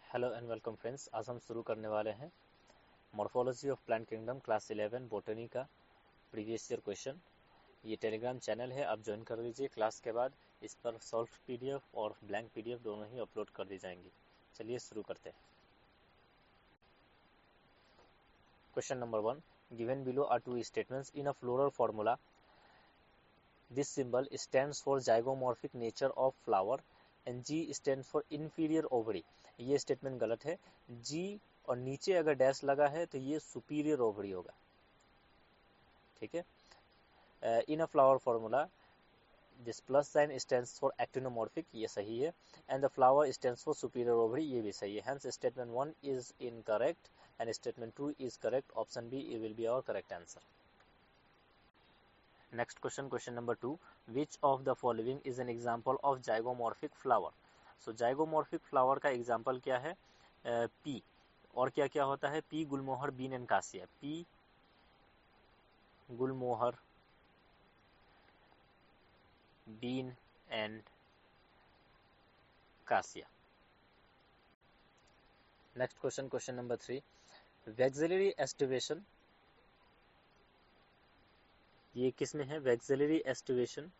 Hello and welcome friends. आज हम शुरू करने वाले हैं morphology of plant kingdom class 11 botany का प्रीवियस ईयर क्वेश्चन। ये टेलीग्राम चैनल है, आप ज्वाइन कर लीजिए। क्लास के बाद इस पर सॉल्व पीडीएफ और ब्लैंक पीडीएफ दोनों ही अपलोड कर दी जाएंगी। चलिए शुरू करते हैं। Question number 1, given below are two statements in a floral formula. This symbol stands for zygomorphic nature of flower and G stands for inferior ovary. ये स्टेटमेंट गलत है। जी और नीचे अगर डैश लगा है तो ये सुपीरियर ओवरी होगा। ठीक है। In a flower formula this plus sign stands for actinomorphic, ये सही है। And the flower stands for superior ovary, ये भी सही है। Hence statement 1 is incorrect and statement 2 is correct. Option B will be our correct answer. Next question, question number 2. Which of the following is an example of zygomorphic flower? So zygomorphic flower का example क्या है? P और क्या क्या होता है? P gulmohar, bean and cassia. P gulmohar, bean and cassia. Next question, question number 3. Vexillary estivation, ये किस में है? वैक्सिलरी एस्टिवेशन,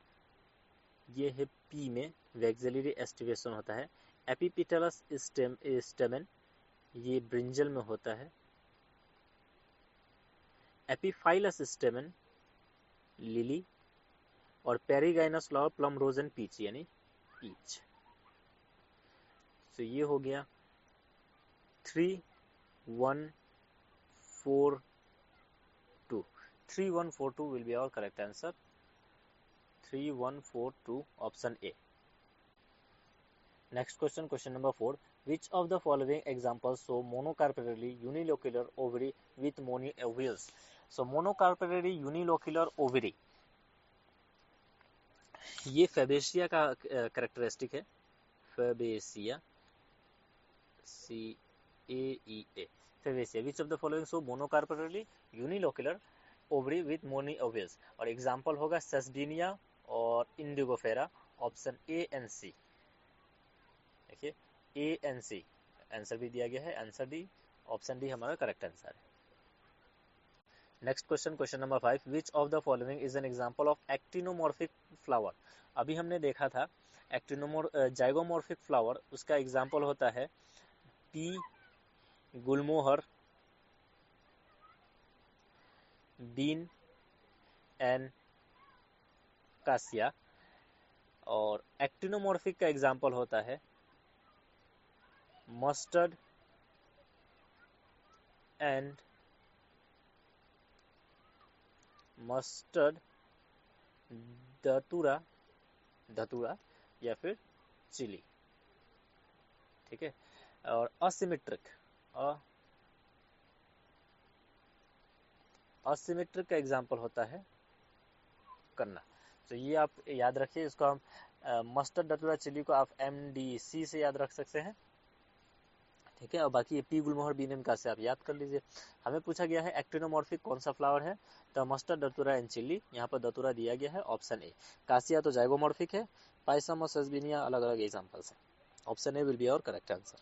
ये है पी में वैक्सिलरी एस्टिवेशन होता है। एपिपिटलस स्टेमन, ये ब्रिंजल में होता है। एपिफाइलस स्टेमन लिली, और perigynous flower plum rose and peach यानी पीच। तो ये हो गया 3142। 3142 will be our correct answer. 3142 option A. Next question, question number 4. Which of the following examples show monocarpellary unilocular ovary with many ovules? So monocarpellary unilocular ovary, ये फेबेसिया का characteristic है। फेबेसिया, CAEA, फेबेसिया। Which of the following show monocarpellary unilocular ovary with many ovules? और example होगा सेस्डिनिया और Indigofera. Option A and सी। देखिए A and C answer भी दिया गया है। आंसर डी, ऑप्शन डी हमारा करेक्ट आंसर है। Next question, question number 5. Which of the following is an example of actinomorphic flower? अभी हमने देखा था जाइगोमॉर्फिक फ्लावर, उसका एग्जांपल होता है पी गुलमोहर, बीन एंड कासिया। और एक्टिनोमॉर्फिक का एग्जांपल होता है मस्टर्ड एंड धतूरा या फिर चिली। ठीक है। और असिमेट्रिक का एग्जांपल होता है कन्ना। तो ये आप याद रखिए। इसको हम मस्टर्ड, धतूरा, चिली को आप MDC से याद रख सकते हैं। ठीक है। और बाकी ये पी गुलमोहर, बीन एंड कासिया आप याद कर लीजिए। हमें पूछा गया है एक्टिनोमॉर्फिक कौन सा फ्लावर है, तो मस्टर्ड, धतूरा एंड चिली। यहाँ पर धतूरा दिया गया है, ऑप्शन ए। कासिया तो जाइगोमॉर्फिक है। पाइसम और सेस्बिनिया अलग अलग एग्जांपल्स हैं। Option A will be our correct answer.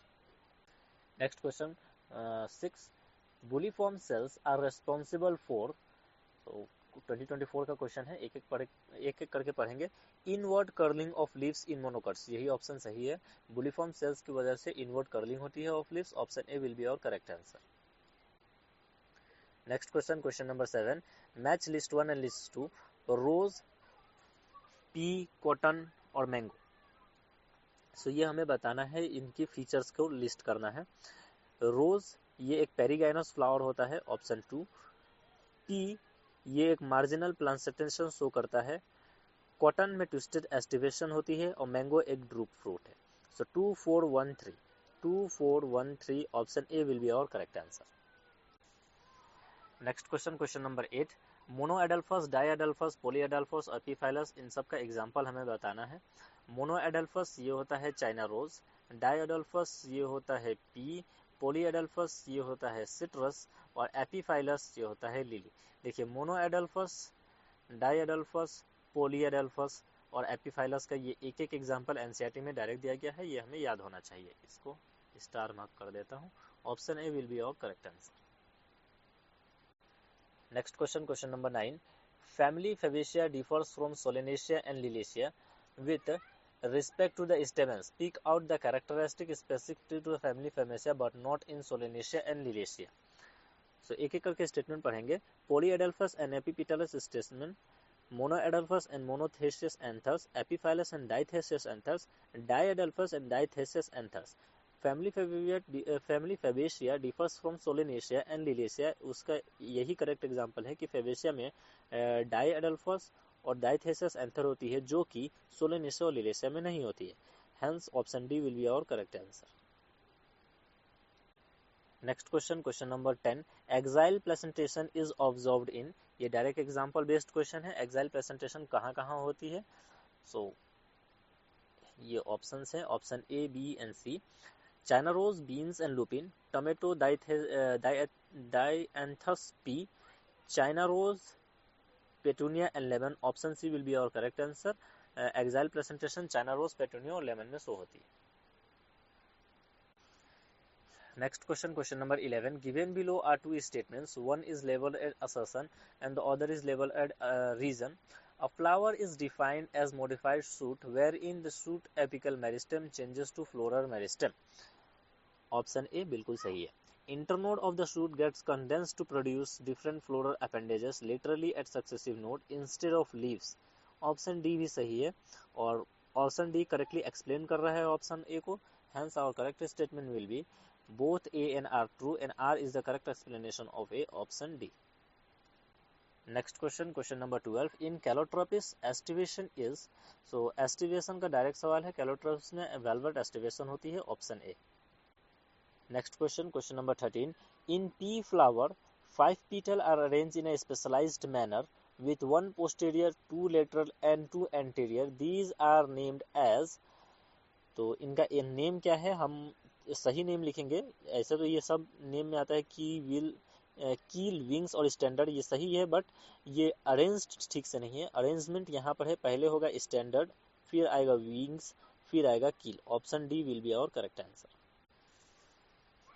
Next question 6. Bulliform cells are responsible for, 2024 का क्वेश्चन है, एक एक करके पढ़ेंगे। Inward curling of leaves in monocots, यही ऑप्शन सही है। बुलिफॉर्म सेल्स की वजह से इनवर्ड कर्लिंग होती है of leaves. Option A will be our correct answer. Next question, question number 7. Match list 1 and list 2 rose, pea, cotton और mango. So ये हमें बताना है, इनकी फीचर्स को लिस्ट करना है। रोज ये एक पेरिगाइनस फ्लावर होता है, ऑप्शन 2। पी ये एक मार्जिनल प्लांटेशन शो करता है। कॉटन में ट्विस्टेड एस्टिवेशन होती है और मैंगो एक ड्रूप फ्रूट है। So 2413 option A will be our correct answer. Next question, question number 8. Monoadelphous, diadelphous, polyadelphous और एपिफाइलस, इन सब का एग्जांपल हमें बताना है। मोनोएडल्फस ये होता है चाइना रोज, डाईएडल्फस ये होता है पी, पॉलीएडल्फस ये होता है सिट्रस और एपिफाइलस ये होता है लिली। देखिए मोनोएडल्फस, डाईएडल्फस, पॉलीएडल्फस और एपिफाइलस का ये एक एक एग्जांपल एनसीईआरटी में डायरेक्ट दिया गया है। ये हमें याद होना चाहिए। इसको स्टार मार्क कर देता हूँ। Option A will be our correct answer. Next question, question number 9, family Fabaceae differs from Solanaceae and Liliaceae with respect to the stamens. Speak out the characteristic specific to the family Fabaceae but not in Solanaceae and Liliaceae. So एक एक करके statement पढ़ेंगे। Polyadelphous and Epipetalous stamen, Monoadelphous and Monothecious anthers, Epiphyllous and Dithecious anthers, Diadelphous and Dithecious anthers. Family Fabaceae differs from Solanaceae and Liliaceae. उसका यही correct example है कि Fabaceae में Diadelphous और डाइथेसियस एंथर होती है जो कि सोलेनेशिया और लिलियेशिया में नहीं होती है। Hence option D will be our correct answer. Next question, question number 10, axile placentation is observed in, ये डायरेक्ट एग्जांपल बेस्ड क्वेश्चन है। एक्साइल प्लेसेंटेशन कहाँ कहाँ होती है? सो ये ऑप्शंस है, option A, B and C. China rose, beans and lupin, tomato, dianthus pea, China rose, petunia and lemon. Option C will be our correct answer. Axile presentation China rose, petunia और lemon में show होती है। Next question, question number 11, given below are two statements, one is labelled as assertion and the other is labelled as reason. A flower is defined as modified shoot where in the shoot apical meristem changes to floral meristem. Option A बिल्कुल सही है। Internode of the shoot gets condensed to produce different floral appendages laterally at successive node instead of leaves. Option D भी सही है और option D correctly explain कर रहा है ऑप्शन ए को। Hence our correct statement will be both A and R true and R is the correct explanation of A, option D. Next question, question number 12, in Calotropis estivation is, so estivation का direct सवाल है। Calotropis में velvet estivation होती है, option A. Next question, question number 13, in pea flower 5 petals are arranged in a specialized manner with 1 posterior, 2 lateral and 2 anterior. These are named as, तो इनका name क्या है? हम सही नेम लिखेंगे। ऐसे तो ये सब नेम में आता है की, विल, कील, विंग्स और स्टैंडर्ड, ये सही है बट ये अरेंज्ड ठीक से नहीं है। अरेंजमेंट यहाँ पर है, पहले होगा स्टैंडर्ड, फिर आएगा विंग्स, फिर आएगा keel. Option D will be our correct answer.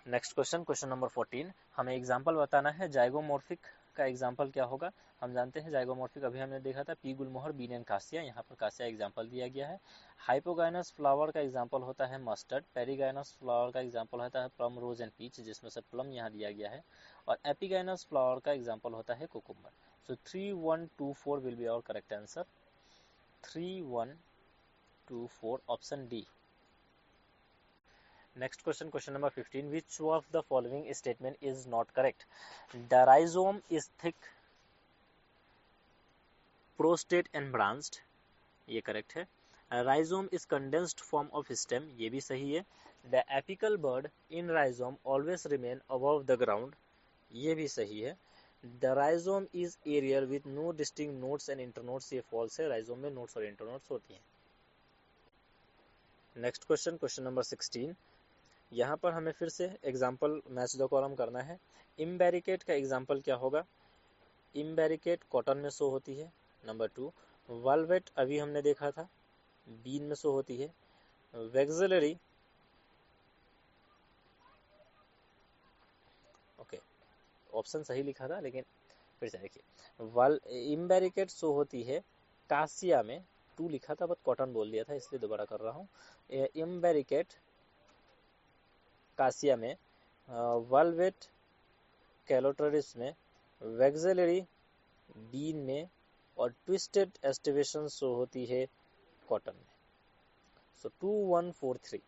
Next question, question number 14, हमें एग्जांपल बताना है। जाइगोमॉर्फिक का एग्जांपल क्या होगा? हम जानते हैं जाइगोमॉर्फिक अभी हमने देखा था, पी गुलमोहर, बीन एंड कासिया। यहाँ पर कासिया एग्जांपल दिया गया है। हाइपोगाइनस फ्लावर का एग्जांपल होता है मस्टर्ड। पेरीगाइनस फ्लावर का एग्जांपल होता है प्लम, रोज एंड पीच, जिसमें से प्लम यहाँ दिया गया है। और एपिगाइनस फ्लावर का एग्जांपल होता है cucumber. So 3, 1, 2, 4 will be our correct answer. 3, 1, 2, 4, option D. Next question, question number 15, which of the following statement is not correct? The rhizome is thick, prostate and branched, ये correct है। Rhizome is condensed form of stem, ये भी सही है। The apical bud in rhizome always remain above the ground, ये भी सही है। The rhizome is aerial with no distinct nodes and internodes, ये false है। rhizome में nodes और internodes होती हैं। Next question, question number 16, यहाँ पर हमें फिर से एग्जाम्पल मैच द कॉलम करना है। इम्बेरिकेट का एग्जाम्पल क्या होगा? इम्बेरिकेट कॉटन में शो होती है। नंबर 2, वेलवेट अभी हमने देखा था, बीन में शो होती है। वेक्सिलरी, ओके, ऑप्शन सही लिखा था लेकिन फिर से देखिए। इम्बेरिकेट शो होती है कासिया में, 2 लिखा था बट कॉटन बोल दिया था इसलिए दोबारा कर रहा हूँ। इम्बेरिकेट कासिया में, वेलवेट कैलोटरिस में, वेक्सिलरी बीन में और ट्विस्टेड एस्टिवेशन शो होती है कॉटन में। So 2, 1, 4, 3,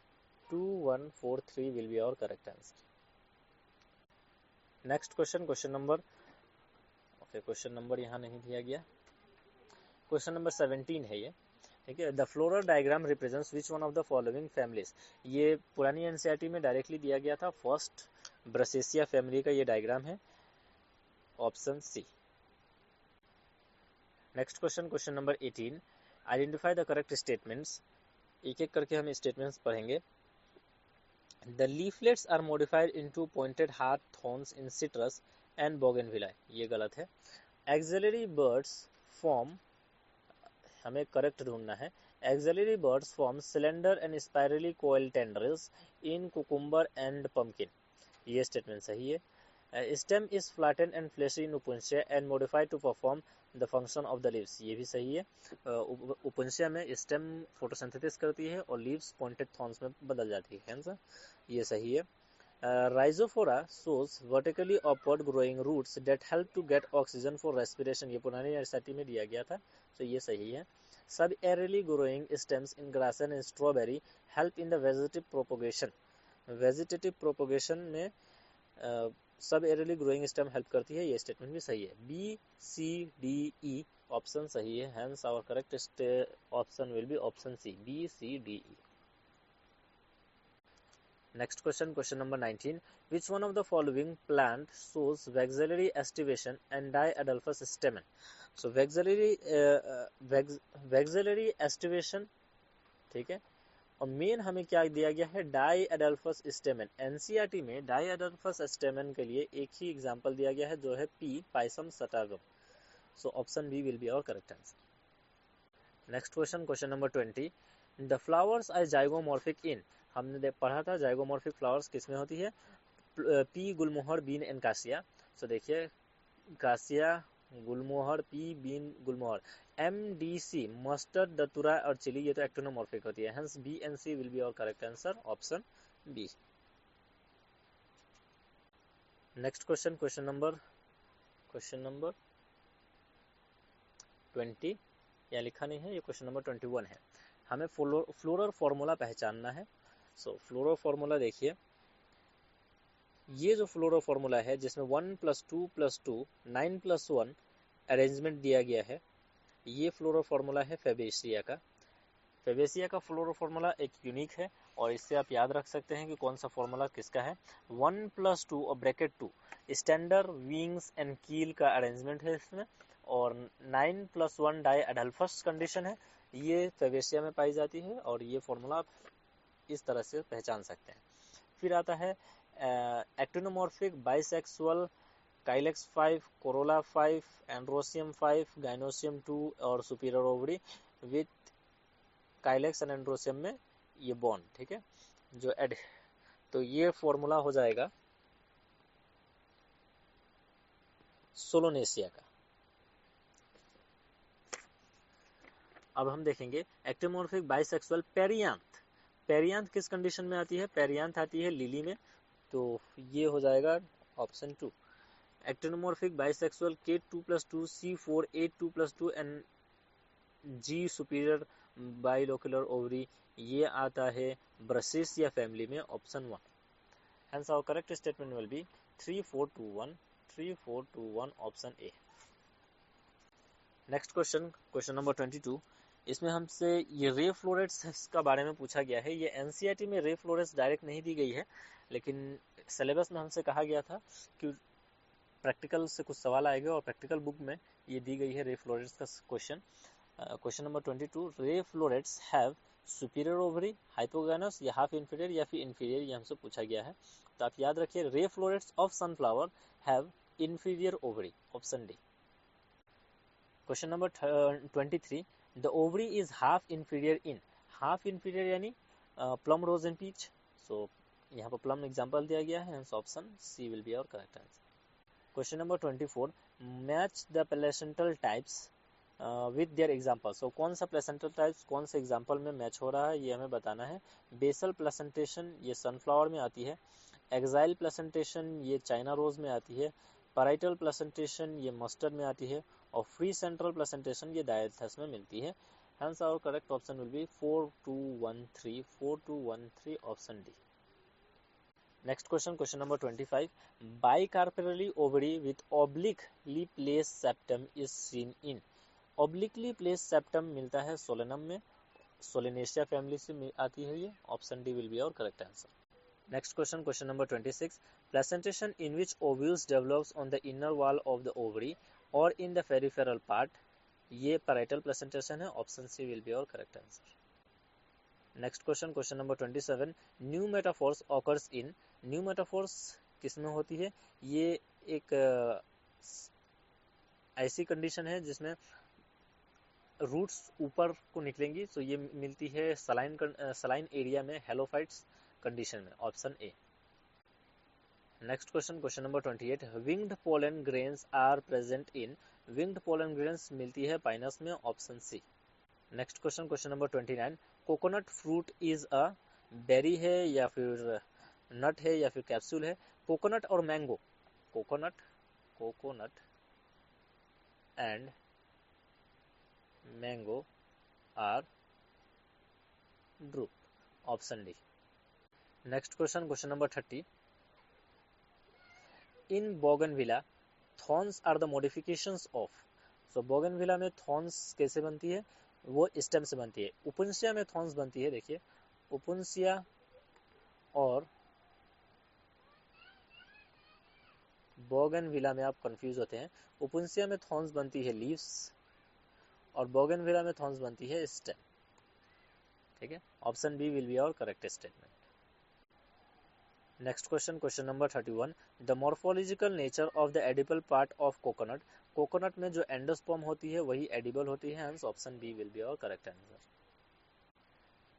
2, 1, 4, 3 will be our correct answer. Next question, question number, okay, question number यहाँ नहीं दिया गया। क्वेश्चन नंबर 17 है ये, ठीक है। The floral diagram represents which one of the following families, ये पुरानी एनसीईआरटी में डायरेक्टली दिया गया था। फर्स्ट ब्रासिएसिया फैमिली का ये डायग्राम है, option C. Next question, question number 18, identify the correct statements. एक एक करके हम स्टेटमेंट्स पढ़ेंगे। The leaflets are modified into pointed hard thorns in citrus and bougainvillea, ये गलत है। एक्सिलरी बर्ड्स फॉर्म, हमें करेक्ट ढूंढना है। Axillary buds form slender and spirally coiled tendrils in cucumber and pumpkin. ये स्टेटमेंट सही है. Stem is flattened and fleshy in Upuntia and modified to perform the function of the leaves. ये भी सही है. Upuntia में stem photosynthesis करती है और leaves pointed thorns में बदल जाती है. आंसर ये सही है. Rhizophora shows vertically upward growing roots that help to get oxygen for respiration. ये पुरानी एनसीईआरटी में दिया गया था, तो ये सही है. Subaerially growing stems in grass and strawberry help in the vegetative propagation. Vegetative propagation में subaerially growing stem help करती है. ये स्टेटमेंट भी सही है. B, C, D, E option सही है. Hence our correct option will be option C. B, C, D, E. Next question, question number 19. Which one of the following plant shows vexillary estivation and diadelphous stamen? So vexillary estivation, ठीक है. और main हमें क्या दिया गया है, डाइएडल्फस स्टेमन. NCERT में डाइएडल्फस स्टेमन के लिए एक ही एग्जांपल दिया गया है जो है pea Pisum sativum. So option B will be our correct answer. Next question, question number 20. The flowers are zygomorphic in. हमने पढ़ा था जाइगोमॉर्फिक फ्लावर्स किसमें होती है, pea gulmohar bean and cassia. So देखिए cassia, gulmohar, pea bean gulmohar. MDC mustard, datura और chilli ये तो एक्टिनोमॉर्फिक होती है. Hence B and C will be our correct answer. Option B. Next question, question number 20 या लिखा नहीं है, ये क्वेश्चन नंबर 21 है. हमें फ्लोरल फॉर्मूला पहचानना है. सो फ्लोरल फॉर्मूला देखिए, ये जो फ्लोरल फॉर्मूला है जिसमें 1 + 2 + 2 9 + 1 अरेंजमेंट दिया गया है, ये फ्लोरल फॉर्मूला है फेबेसिया का. फेबेसिया का फ्लोरल फॉर्मूला एक यूनिक है और इससे आप याद रख सकते हैं कि कौन सा फॉर्मूला किसका है. 1 + 2 और ब्रैकेट 2 स्टैंडर्ड विंग्स एंड कील का अरेंजमेंट है इसमें, और 9 + 1 डाइएडल्फस कंडीशन है, ये फेबेसिया में पाई जाती है और ये फॉर्मूला आप इस तरह से पहचान सकते हैं. फिर आता है actinomorphic, bisexual, calyx 5, corolla 5, androecium 5, gynoecium 2 और superior ovary with calyx and androecium में ये बॉन्ड. ठीक है, जो तो ये फॉर्मूला हो जाएगा सोलोनेसिया का. अब हम देखेंगे एक्टिनोमॉर्फिक बाइसेक्सुअल पेरियांथ. पेरियांथ किस कंडीशन में आती है, पेरियांथ आती है लिली में, तो ये हो जाएगा option 2. Actinomorphic bisexual K2 + 2 C4 A2 + 2 and G superior bilocular ovary, ये आता है ब्रासिसिया फैमिली में, option 1. Hence our correct statement will be 3421 option A. Next question, question number 22. इसमें हमसे ये रे फ्लोरेट्स का बारे में पूछा गया है. ये एनसीईआरटी में रे फ्लोरेट्स डायरेक्ट नहीं दी गई है, लेकिन सिलेबस में हमसे कहा गया था कि प्रैक्टिकल से कुछ सवाल आएंगे और प्रैक्टिकल बुक में ये दी गई है रे फ्लोरेट्स का question. Question number 22. Ray florets have superior ovary, hypogynous या हाफ इंफीरियर या फिर इंफीरियर, ये हमसे पूछा गया है. तो आप याद रखिए ray florets of sunflower have inferior ovary, option D. Question number 23. The ovary is half inferior in. Half inferior यानी plum, rose and peach. So यहाँ पर प्लम एग्जांपल दिया गया है, option C will be our correct answer. Question number 24. Match the placental types with their example. So कौन सा placental types कौन से एग्जांपल में मैच हो रहा है, ये हमें बताना है. बेसल प्लेसेंटेशन ये सनफ्लावर में आती है. एक्साइल प्लेसेंटेशन ये चाइना रोज में आती है. पैराइटल प्लेसेंटेशन ये मस्टर्ड में आती है. और फ्री सेंट्रल प्लेसेंटेशन ये डायथस में मिलती है. Hence our correct option will be 4213 option D. Next question, question number 25. Bicarpellary ovary with obliquely placed septum is seen in. Obliquely placed septum मिलता है सोलेनम में, सोलेनेशिया फैमिली से आती है ये, option D will be our correct answer. Next question, question number 26. Placentation in which ovules develops on the inner wall of the ovary और in the peripheral part, ये parietal placentation है, option C will be our correct answer. Next question, question number 27. New metaphors occurs in. New metaphors किसमें होती है, ये एक ऐसी condition है जिसमें रूट्स ऊपर को निकलेंगी, तो ये मिलती है सलाइन एरिया में हेलोफाइट्स कंडीशन में, option A. Next question, question number 28, winged pollen grains are present in, winged pollen grains मिलती है पाइनस में, option C. Next question, question number 29, coconut fruit is a berry है या फिर नट है या फिर कैप्सूल है? कोकोनट और mango, coconut and mango are drupe, option D. Next question, question number 30, in bougainvillea thorns are the modifications of, so bougainvillea में thorns कैसे बनती है? वो स्टेम से बनती है। उपुन्सिया में थॉर्न्स बनती है, देखिए उपुन्सिया और बोगनविला में आप कंफ्यूज होते हैं। उपुन्सिया में थॉर्न्स बनती है लीव्स और बोगनविला में थॉर्न्स बनती है स्टेम, ठीक है। Option B will be our correct statement. Next question, question number 31, the morphological nature of the edible part of coconut, coconut में जो एंडोस्पर्म होती है वही एडिबल होती है, hence option B will be our correct answer.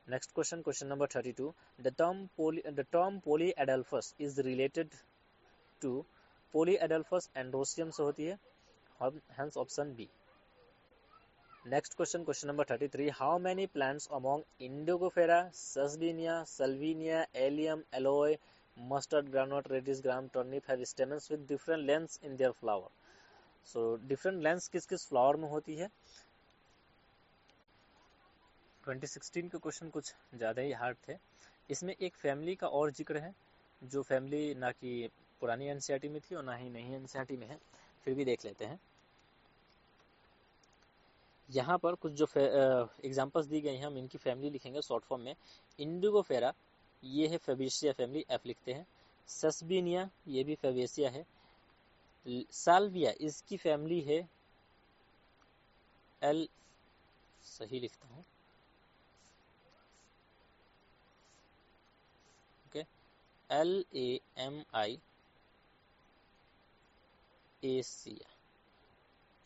Next question, question number 32, the term polyadelphous is related to, polyadelphous androecium से होती है, hence option B. Next question, question number 33, how many plants among Indigofera, Sesbania, Salvinia, Allium, Aloe, mustard, groundnut, radish, gram, turnip have stamens with different lengths in their flower. So different lengths किस किस flower में होती है? 2016 के question कुछ ज़्यादा ही hard थे। इसमें एक फैमिली का और जिक्र है, जो फैमिली ना कि पुरानी एनसीईआरटी में थी और ना ही नई एनसीईआरटी में है, फिर भी देख लेते हैं। यहाँ पर कुछ जो एग्जांपल्स दी गई हैं, हम इनकी फैमिली लिखेंगे शॉर्ट फॉर्म में। इंडिगोफेरा ये है फेबेसिया फैमिली, एफ लिखते हैं। सस्बिनिया ये भी फेबेसिया है। साल्विया इसकी फैमिली है एल, सही लिखता हूँ, ओके, LAMIACIA,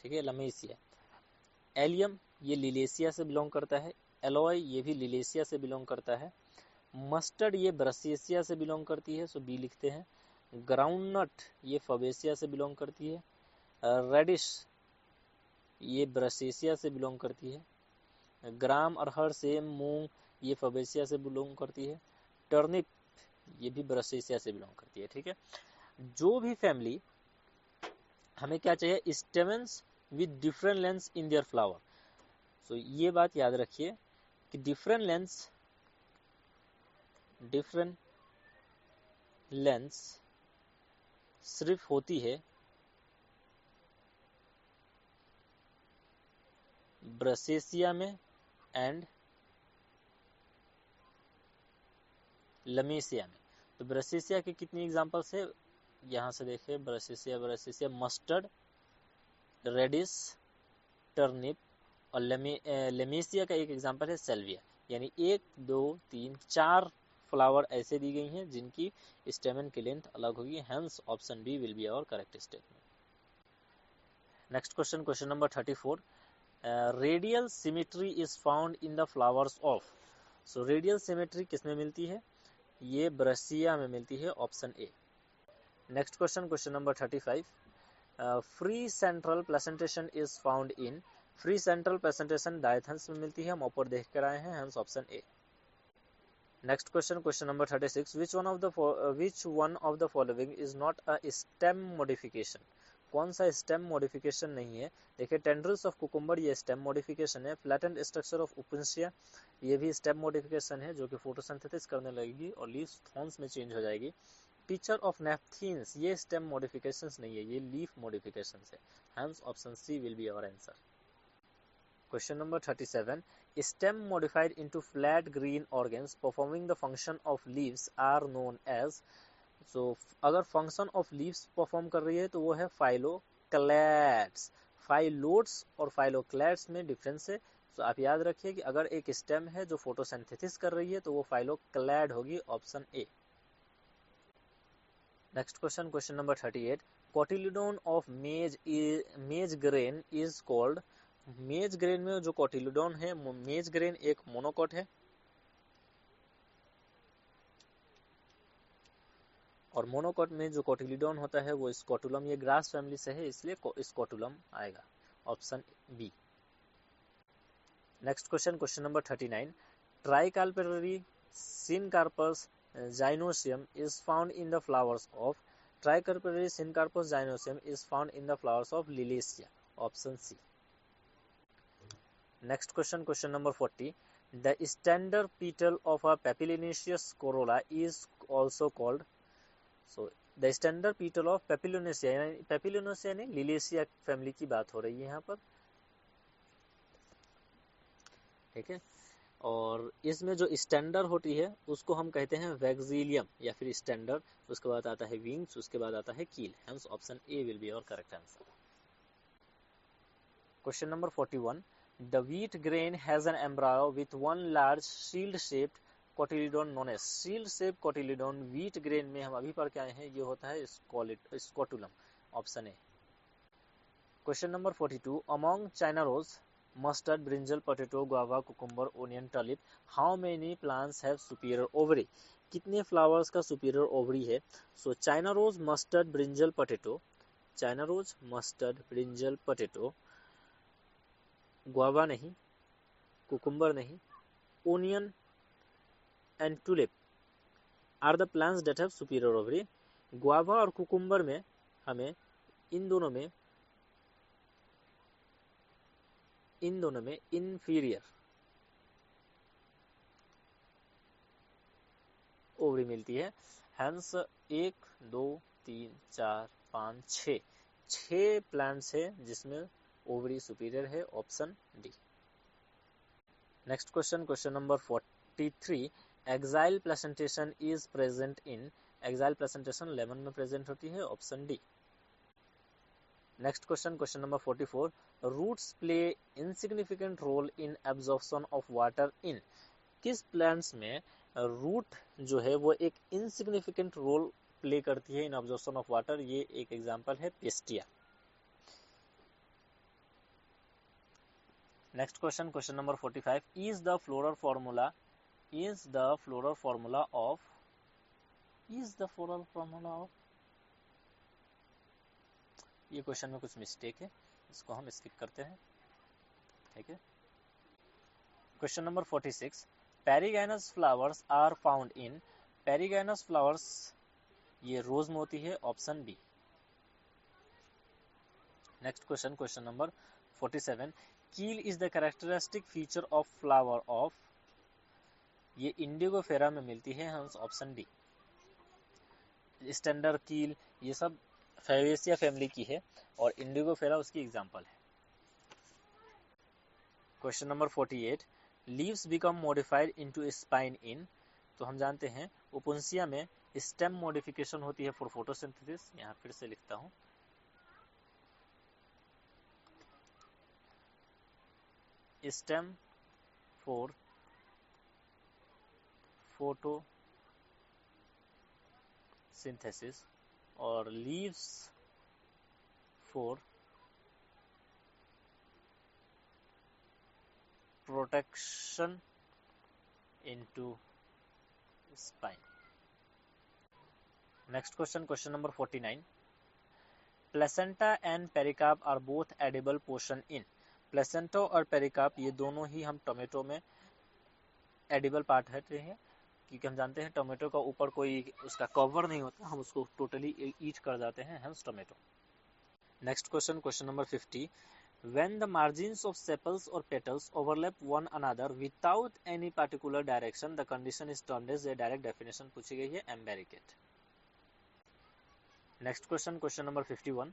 ठीक है, लमेसिया। एलियम ये लिलेसिया से बिलोंग करता है। एलोय ये भी लिलेसिया से बिलोंग करता है। मस्टर्ड ये ब्रासिएसिया से बिलोंग करती है, सो बी लिखते हैं। ग्राउंडनट ये फबेसिया से बिलोंग करती है। रेडिश ये ब्रासिएसिया से बिलोंग करती है। ग्राम अरहर सेम मूंग ये फबेसिया से बिलोंग करती है। टर्निप ये भी ब्रासिएसिया से बिलोंग करती है, ठीक है। जो भी फैमिली, हमें क्या चाहिए? Stamens with different lengths in their flower. So ये बात याद रखिए कि डिफरेंट लेंथ्स सिर्फ होती है ब्रासिएसिया में एंड लमेसिया में। तो ब्रासिएसिया के कितनी एग्जांपल्स है? यहाँ से देखिए, ब्रासिएसिया, मस्टर्ड, रेडिश, टर्निप, और लेमेसिया का एक एग्जांपल है सेल्विया। यानी 1 2 3 4 फ्लावर ऐसे दी गई हैं जिनकी स्टेमन की लेंथ अलग होगी, hence option B will be our correct statement. Next question, question number 34, radial symmetry is found in the flowers of. So radial symmetry किसमें मिलती है? ये ब्रासिया में मिलती है, option A. Next question, question number 35, free central placentation is found in, free central placentation Dianthus में मिलती है, हम ऊपर देख कर आए हैं, hence option A. Next question, question number 36, which one of the following is not a stem modification. कौन सा स्टेम मॉडिफिकेशन नहीं है? देखिए, टेंड्रिल्स ऑफ कुकुम्बर ये स्टेम मॉडिफिकेशन है। फ्लैटेंड स्ट्रक्चर ऑफ उपुन्सिया ये भी स्टेम मॉडिफिकेशन है, जो कि फोटोसिंथेसिस करने लगेगी और लीव्स थॉर्न्स में चेंज हो जाएगी। पिक्चर ऑफ नेपथीन्स ये स्टेम मॉडिफिकेशंस नहीं है, ये लीफ मॉडिफिकेशंस है, hence option C will be our answer. Question number 37, stem modified into flat green organs performing the function of leaves are known as। so अगर function of leaves perform कर रही है तो वो है फाइलोक्लैड्स। फाइलोड्स और फाइलोक्लैड्स में डिफरेंस है, तो आप याद रखिए कि अगर एक स्टेम है जो फोटोसिंथेसिस कर रही है तो वो फाइलोक्लैड होगी, option A. Next question, question number 38, cotyledon of maize grain is called. Maize grain में जो कोटिलीडोन है, मेज ग्रेन एक मोनोकॉट है और मोनोकॉट में जो कोटिलीडोन होता है वो स्कोटुलम, ये ग्रास फैमिली से है इसलिए स्कोटुलम आएगा, option B. Next question, question number 39, tricarpellary syncarpous gynoecium is found in the flowers of Tricarpus syncarpus gynoecium is found in the flowers of Liliaceae, option C. Next question, question number 40, the standard petal of a papilionaceous corolla is also called, so the standard petal of papilionaceae यानी Liliaceae family की बात हो रही है यहाँ पर, ठीक है। और इसमें जो स्टैंडर्ड होती है उसको हम कहते हैं वैक्सीलियम या फिर स्टैंडर्ड, उसके बाद आता है विंग्स, उसके बाद आता है keel, hence option A will be our correct answer. Question number 41, the wheat grain has an embryo with one large shield shaped cotyledon known as, shield shape cotyledon wheat grain में हम अभी पढ़ के आए हैं, ये होता है scutellum, option A. Question number 42, among China rose, mustard, brinjal, potato, guava, cucumber, onion, tulip, how many plants have superior ovary? कितने फ्लावर्स का सुपीरियर ओवरी है? So China rose, mustard, brinjal, potato, China rose, mustard, brinjal, potato, guava नहीं, cucumber नहीं, onion and tulip are the plants that have superior ovary. Guava और cucumber में हमें इन दोनों में इंफीरियर ओवरी मिलती है, हेंस 1 2 3 4 5 6 प्लांट्स है जिसमें ओवरी सुपीरियर है, option D. Next question, question number 43, axile placentation is present in, axile placentation lemon में प्रेजेंट होती है, option D. Next question, question number 44, roots play insignificant role in absorption of water in, किस plants में root जो है वो एक insignificant role play करती है इन एब्जॉर्प्शन ऑफ वाटर, ये एक एग्जांपल है pistia. Next question, question number 45, is the floral formula of ये क्वेश्चन में कुछ मिस्टेक है, इसको हम स्किप करते हैं, ठीक है। Question number 46, perigynous flowers are found in, perigynous flowers ये रोज में होती है, option B. Next question, question number 47, keel is the characteristic feature of flower of, ये इंडिगो फेरा में मिलती है, हम ऑप्शन डी। स्टैंडर्ड कील ये सब फेवेसिया फैमिली की है और इंडिगो फेरा उसकी एग्जांपल है। Question number 48, leaves become modified into spine in, तो हम जानते हैं ओपुंसिया में स्टेम मॉडिफिकेशन होती है फॉर फोटोसिंथेसिस, यहाँ फिर से लिखता हूँ, स्टेम फॉर फोटोसिंथेसिस और leaves for protection into spine. Next question, question number 49, placenta and pericarp are both edible portion in, placenta और पेरिकार्प ये दोनों ही हम टोमेटो में एडिबल पार्ट है, क्योंकि हम जानते हैं टोमेटो का ऊपर कोई उसका कवर नहीं होता, हम उसको टोटली ईट कर जाते हैं, hence tomato. Next question, question number 50, when the margins of sepals or petals overlap one another without any particular direction, the condition is termed as a direct definition पूछी गई है, imbricate. Next question, question number 51,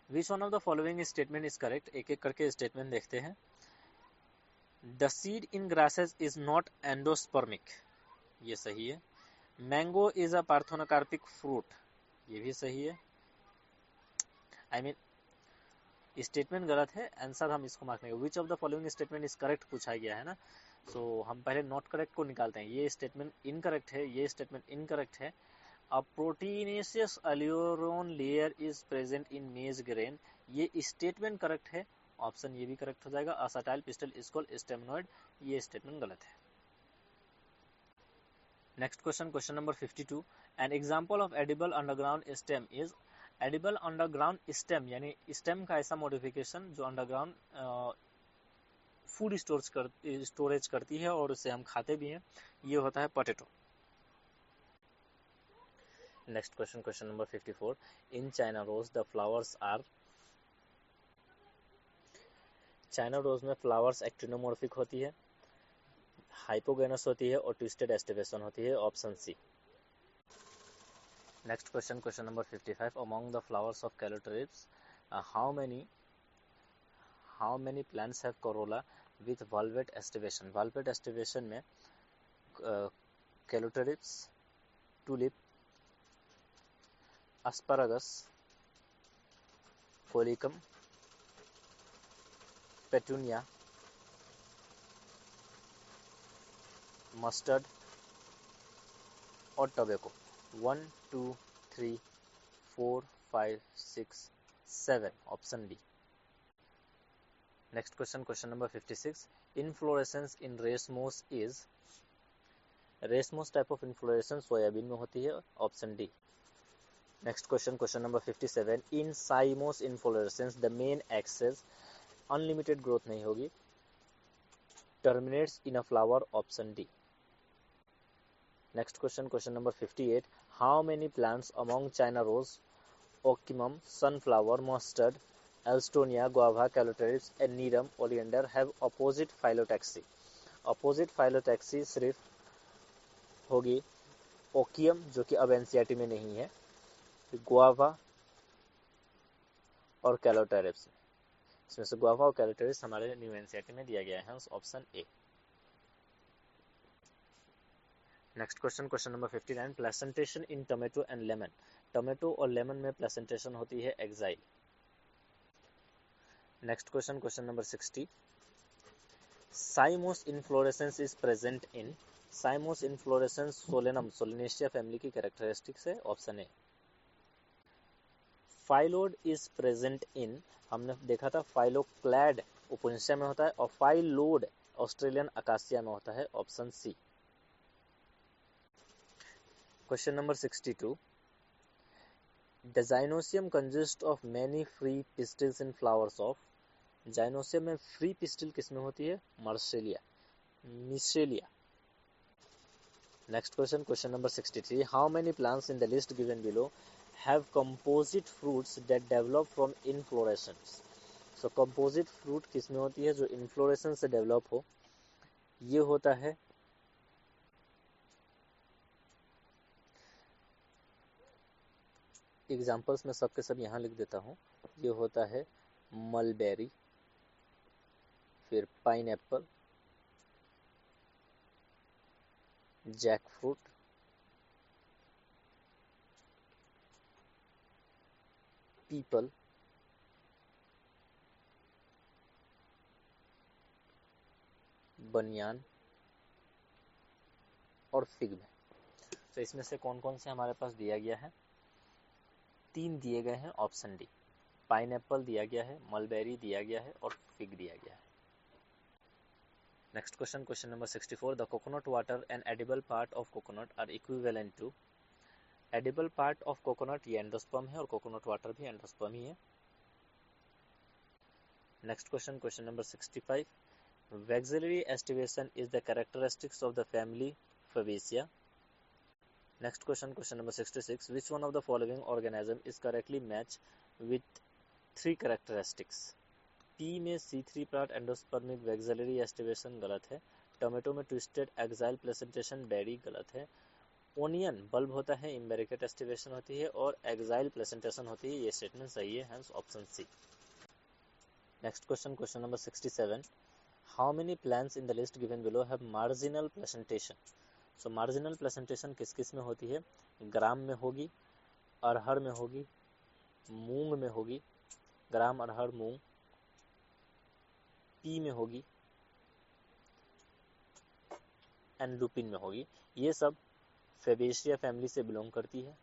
which one of the following statement is correct, एक एक करके statement देखते हैं। The seed in grasses is not endospermic, ये सही है। Mango is a parthenocarpic fruit, ये भी सही है। स्टेटमेंट गलत है, आंसर हम इसको मार्क नहीं, विच of the following statement is correct पूछा गया है ना, सो हम पहले नॉट करेक्ट को निकालते हैं, ये स्टेटमेंट इनकरेक्ट है, ये स्टेटमेंट इनकरेक्ट है। A proteinaceous aleurone layer is present in maize grain, ये स्टेटमेंट करेक्ट है ऑप्शन ये भी करेक्ट हो जाएगा। असाटाइल पिस्टल इज कॉल्ड स्टेमनोइड, ये स्टेटमेंट गलत है। Next question, question number 52, N example of edible underground stem is. Edible underground stem यानी स्टेम का ऐसा मॉडिफिकेशन जो अंडरग्राउंड फूड स्टोरेज करती है और उसे हम खाते भी हैं, ये होता है potato. Next question, question number 54, in China rose the flowers are. China rose में फ्लावर्स एक्टिनोमॉर्फिक होती है, हाइपोगेनस होती है और ट्विस्टेड एस्टिवेशन होती है, option C. Next question, question number 55, among the flowers of Calotropis how many plants have corolla with valvate aestivation. Valvate aestivation में Calotropis, tulip, asparagus, colchicum, petunia, mustard और tobacco. 1 2 3 4 5 6 7, option D. Next question, question number 56, inflorescence in racemose is. Racemose type of inflorescence soybean में होती है, option D. Next question, question number 57, in cymose inflorescence the main axis, unlimited growth नहीं होगी, terminates in a flower, option D. Next question, question number 58, how many plants among China rose, Ocimum, sunflower, mustard, Alstonia, guava, Calotropis and Nerium oleander have opposite phyllotaxy. Opposite phyllotaxy सिर्फ होगी ओकियम जो कि अब NCERT में नहीं है, guava और कैलोटेरिप्स। इसमें से गुआवा और कैलोटेरिप्स हमारे न्यू एनसीईआरटी में दिया गया है, option A. Next question, question number 59, placentation in tomato and lemon. Tomato और लेमन में प्लेसेंटेशन होती है axile. Next question, question number 60, cymose inflorescence is present in. Cymose inflorescence Solanum, Solanaceae family की characteristics है, option A. Phyllode is present in, हमने देखा था phylloclade ओपोनेशिया में होता है और फाइलोड ऑस्ट्रेलियन अकासिया में होता है, option C. Question number 62, the gynoecium consist of many free pistils in flowers of. Gynoecium में फ्री पिस्टिल किसमें होती है, Michelia. Next question, question number 63, how many plants in the list given below have composite fruits that develop from inflorescence. So composite fruit किसमें होती है, जो inflorescence से develop हो, ये होता है एग्जाम्पल्स में सबके सब यहाँ लिख देता हूँ। ये होता है मलबेरी, फिर पाइनएप्पल, जैकफ्रूट, पीपल, बनियान और फिग में। तो इसमें से कौन कौन से हमारे पास दिया गया है, 3 दिए गए हैं, ऑप्शन डी। पाइनएप्पल दिया गया है, मलबेरी दिया गया है और फिग दिया गया है। Next question, question number 64, the coconut water and edible part of coconut are equivalent to. Edible part of coconut ये एंडोस्पर्म है और कोकोनट वाटर भी एंडोस्पर्म ही है। Next question, question number 65, vexillary aestivation is the characteristics of the family Fabaceae. Next question, question number 66. Which one of the following organism is correctly matched with 3 characteristics? P में C3 part endospermic vexillary aestivation गलत है। Tomato में twisted exile placentation berry गलत है। Onion bulb होता है, इम्बेरिकेट aestivation होती है और एक्साइल प्लेसेंटेशन होती है, ये स्टेटमेंट सही है, hence option C. Next question, question number 67. How many plants in the list given below have marginal placentation? So marginal placentation किस किस में होती है, ग्राम में होगी, अरहर में होगी, मूंग में होगी, ग्राम, अरहर, मूंग, पी में होगी एंड लुपिन में होगी। ये सब फेबेशिया फैमिली से बिलोंग करती है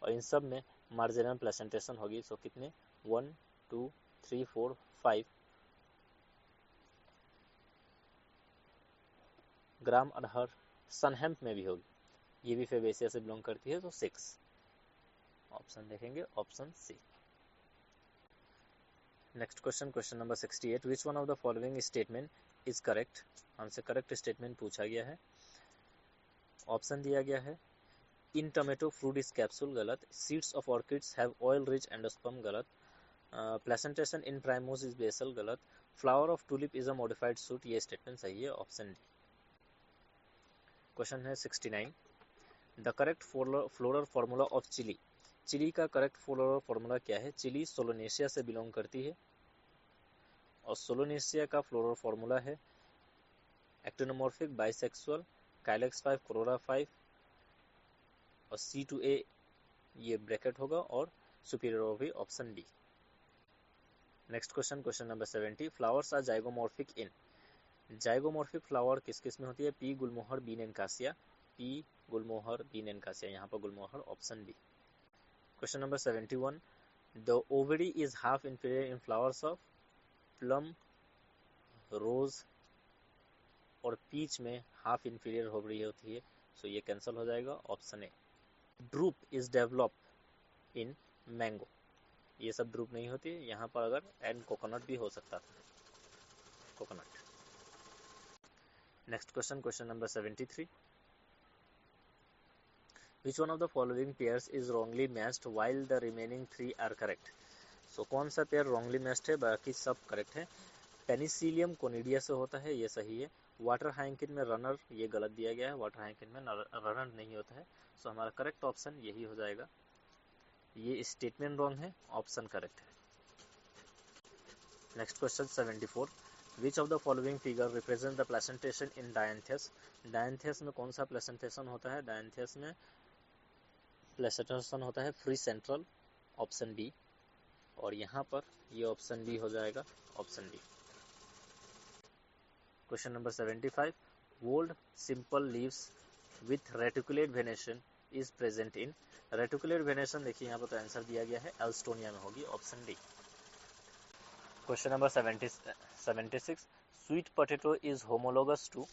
और इन सब में मार्जिनल प्लेसेंटेशन होगी। सो कितने, 1 2 3, 4, 5 ग्राम अरहर सनहेम्प में भी होगी, ये भी फेबेसिया से बिलोंग करती है, तो 6 ऑप्शन देखेंगे, option C. Next question, question number 68, which one of the following statement is correct, हमसे करेक्ट स्टेटमेंट पूछा गया है। ऑप्शन दिया गया है, in tomato fruit is capsule, गलत। Seeds of orchids have oil rich endosperm, गलत। Placentation in primrose is basal, गलत। Flower of tulip is a modified shoot, ये स्टेटमेंट सही है, ऑप्शन डी। क्वेश्चन है 69, the correct floral formula of chilli, chilli का correct floral formula क्या है। Chilli सोलोनेशिया से बिलोंग करती है और सोलोनेशिया का फ्लोरल फार्मूला है एक्टिनोमॉर्फिक, बाइसेक्सुअल, काइलेक्स 5, कोरोरा 5 और C2A ये ब्रैकेट होगा और सुपीरियर होगी, option D. Next question, question number 70, flowers are zygomorphic in, zygomorphic flower किस किस में होती है। पी गुलमोहर, बी नेनकासिया, पी गुलमोहर, बी नेनकासिया, यहाँ पर gulmohar, option D. Question number 71, the ovary is half inferior in flowers of plum, rose और पीच में हाफ इंफीरियर ओवरी होती है, सो ये कैंसिल हो जाएगा, option A. Drupe is develop in mango, ये सब ड्रूप नहीं होती है, यहाँ पर अगर एंड कोकोनट भी हो सकता था, coconut. Next question, question number 73, which one of the following pairs is wrongly matched while the remaining 3 are correct, so कौन सा पेयर रॉन्गली मैच्ड है, बाकी सब करेक्ट है। पेनिसिलियम कोनिडिया से होता है, ये सही है। वाटर हाइकिन में रनर, ये गलत दिया गया है, वाटर हाइकिन में रनर नहीं होता है, सो हमारा करेक्ट ऑप्शन यही हो जाएगा, ये स्टेटमेंट रॉन्ग है, ऑप्शन करेक्ट है। Next question 74, which of the following figure represent the placentation in Dianthus, Dianthus में कौन सा प्लेसेंटेशन होता है। डायंथियस में प्लेसेंटेशन होता है फ्री सेंट्रल, ऑप्शन डी, और यहाँ पर ये ऑप्शन डी हो जाएगा, option D. Question number 75, whorled simple leaves with reticulate venation is present in, reticulate venation देखिए यहाँ पर तो आंसर दिया गया है एल्स्टोनिया में होगी, option D. Question number 76, sweet potato is homologous to,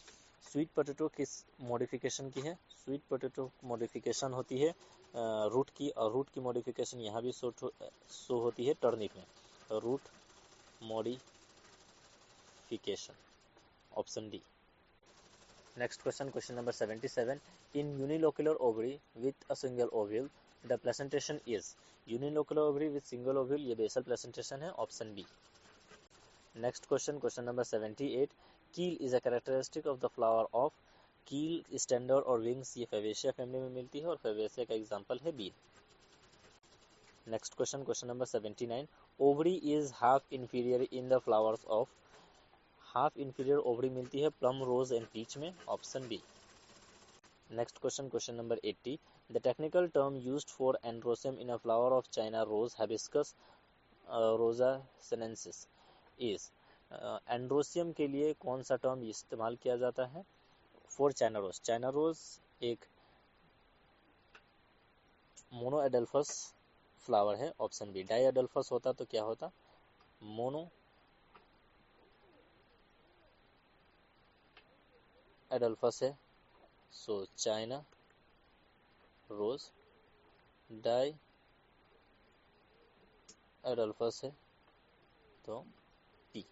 sweet potato किस मॉडिफिकेशन की है। स्वीट पोटैटो मॉडिफिकेशन होती है रूट की, और रूट की मॉडिफिकेशन यहाँ भी शो होती है टर्निप में, root modification, option D. Next question, question number 77, in unilocular ovary with a single ovule the placentation is, unilocular ovary with single ovule ये बेसल प्लेसेंटेशन है, option B. Next question, question number 78, keel is a characteristic of the flower of, keel standard और wings ये Fabaceae family में मिलती है और फेवेशिया का example है B. Next question, question number 79, ovary is half inferior in the flowers of, half inferior ovary मिलती है प्लम, रोज एंड पीच में, option B. Next question, question number 80, the technical term used for androecium in a flower of China rose Hibiscus rosa sinensis is, androecium के लिए कौन सा term इस्तेमाल किया जाता है for China rose. China rose एक मोनो एडल्फस फ्लावर है, ऑप्शन बी। डाई एडल्फस होता तो क्या होता, मोनो एडल्फस है, so China rose diadelphous है, तो B.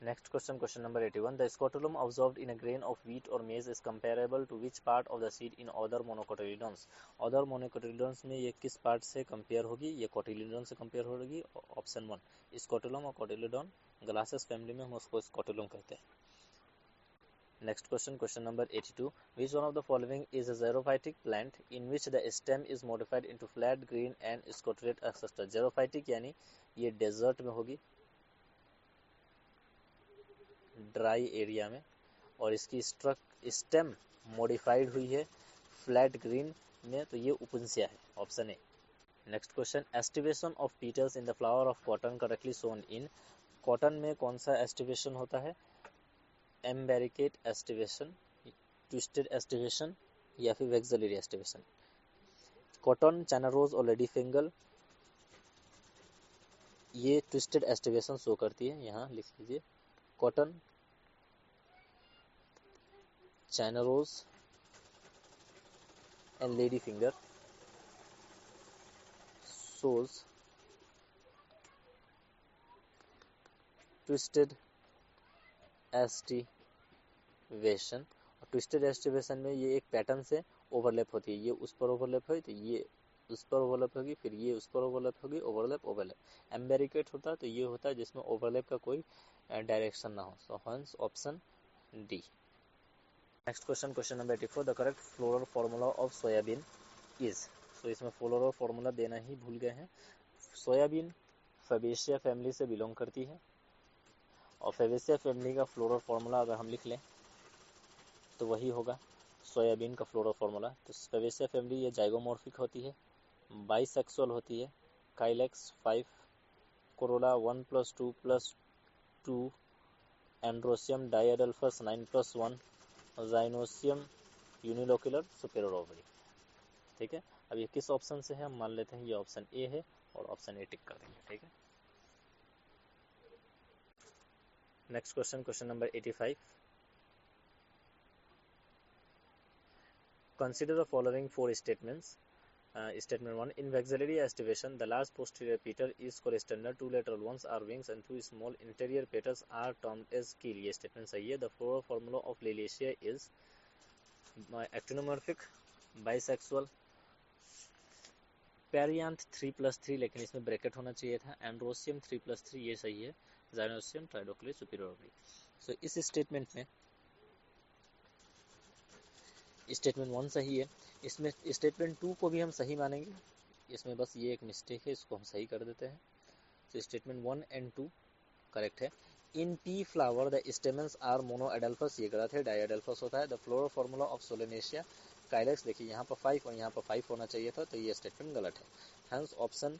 Next question, question number 81, the scutellum observed in a grain of wheat और maize is comparable to which part of the seed in other monocotyledons, other monocotyledons में ये किस part से compare होगी, ये cotyledon से कंपेयर होगी, option 1 scutellum और कोटिलिडन, ग्लासेस फैमिली में हम उसको स्कोटुलम कहते हैं। Next question, question number 82, which one of the following is a xerophytic plant in which the stem is modified into flat green and succulent etcetera, xerophytic यानी ये desert में होगी, dry area में, और इसकी स्टेम मॉडिफाइड हुई है flat green में, तो ये उपन्सिया है, option A. Next question, aestivation of petals in the flower of cotton correctly shown in, cotton में कौन सा एस्टिवेशन होता है, एम्बेरिकेट एस्टिवेशन, ट्विस्टेड एस्टिवेशन या फिर वेक्सलरी एस्टिवेशन। कॉटन, चाइना रोज और लेडी फिंगल ये ट्विस्टेड एस्टिवेशन शो करती है, यहाँ लिख लीजिए cotton, China rose and lady finger shows twisted aestivation. और ट्विस्टेड एस्टिवेशन में ये एक पैटर्न से ओवरलैप होती है, ये उस पर ओवरलैप होगी तो ये उस पर ओवरलैप होगी, फिर ये उस पर ओवरलैप होगी, ओवरलैप ओवरलैप। एम्बेरिकेट होता है तो ये होता है जिसमें ओवरलैप का कोई डायरेक्शन ना हो। सो हंस option D. Next question, question number 84, the correct floral formula of soybean is. तो इसमें फ्लोरल फॉर्मूला देना ही भूल गए हैं। सोयाबीन फेबेसिया फैमिली से बिलोंग करती है और फेबेसिया फैमिली का फ्लोरल फार्मूला अगर हम लिख लें तो वही होगा सोयाबीन का फ्लोरल फार्मूला। तो फेबेसिया फैमिली ये जाइगोमॉर्फिक होती है, बाइसेक्सुअल होती है, काइलेक्स 5, कोरोला 1+2+2, एंड्रोसियम डाइअडल्फस 9+1, जाइनोसियम यूनिलोक्युलर सुपेरियर ओवरी। ठीक है, अब ये किस ऑप्शन से है, हम मान लेते हैं ये ऑप्शन ए है और ऑप्शन ए टिक कर देंगे। ठीक है, next question, question number 85, consider the following 4 statements. Statement 1, in vexillary estivation the large posterior petal is called standard, 2 lateral ones are wings and 2 small interior petals are termed as keel। ये statement सही है। The floral formula of Liliaceae is actinomorphic, bisexual, perianth 3+3, लेकिन इसमें bracket होना चाहिए था, androecium 3+3 ये सही है, जाइनोसियम ट्राइडोक्ली सुपीरियर ओवरी। सो इस स्टेटमेंट में स्टेटमेंट 1 सही है। इसमें स्टेटमेंट 2 को भी हम सही मानेंगे, इसमें बस ये एक मिस्टेक है, इसको हम सही कर देते हैं। तो स्टेटमेंट 1 एंड 2 करेक्ट है। In pea flower the stamens are monadelphous, ये गलत है, डाइएडल्फस होता है। The floral formula of Solanaceae calyx, देखिए यहाँ पर 5 और यहाँ पर 5 होना चाहिए था, तो ये स्टेटमेंट गलत है। Hence option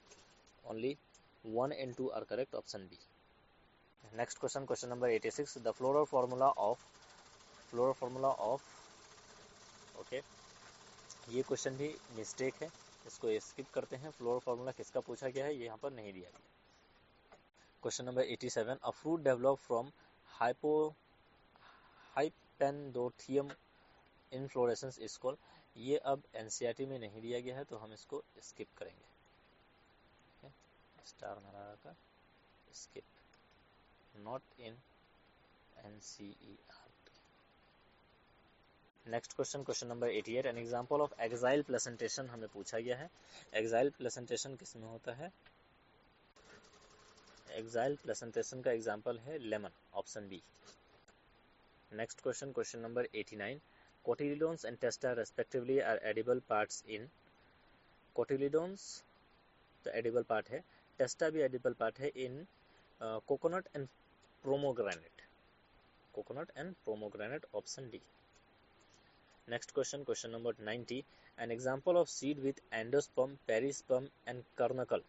only 1 and 2 are correct, option B. Next question, question number 86, the floral formula of okay, ये क्वेश्चन भी मिस्टेक है, इसको स्किप करते हैं। फ्लोरल फार्मूला किसका पूछा गया है, ये यहाँ पर नहीं दिया गया। Question number 87, a fruit develop from hypanthodium inflorescence is called. ये अब एनसीईआरटी में नहीं दिया गया है तो हम इसको स्किप करेंगे। स्टार का skip, not in NCERT. Next question, question number 88, an example of axile placentation हमें पूछा गया है। एक्साइल प्लेसेंटेशन किसमें होता है, एक्साइल प्लेसेंटेशन का एग्जांपल है lemon, option B. Next question, question number 89, cotyledons and testa respectively are edible parts in. Cotyledons तो एडिबल पार्ट है, टेस्टा भी एडिबल पार्ट है in coconut and pomegranate, coconut and pomegranate, option D. Next question, question number 90, an example of seed with endosperm, perisperm and caruncle.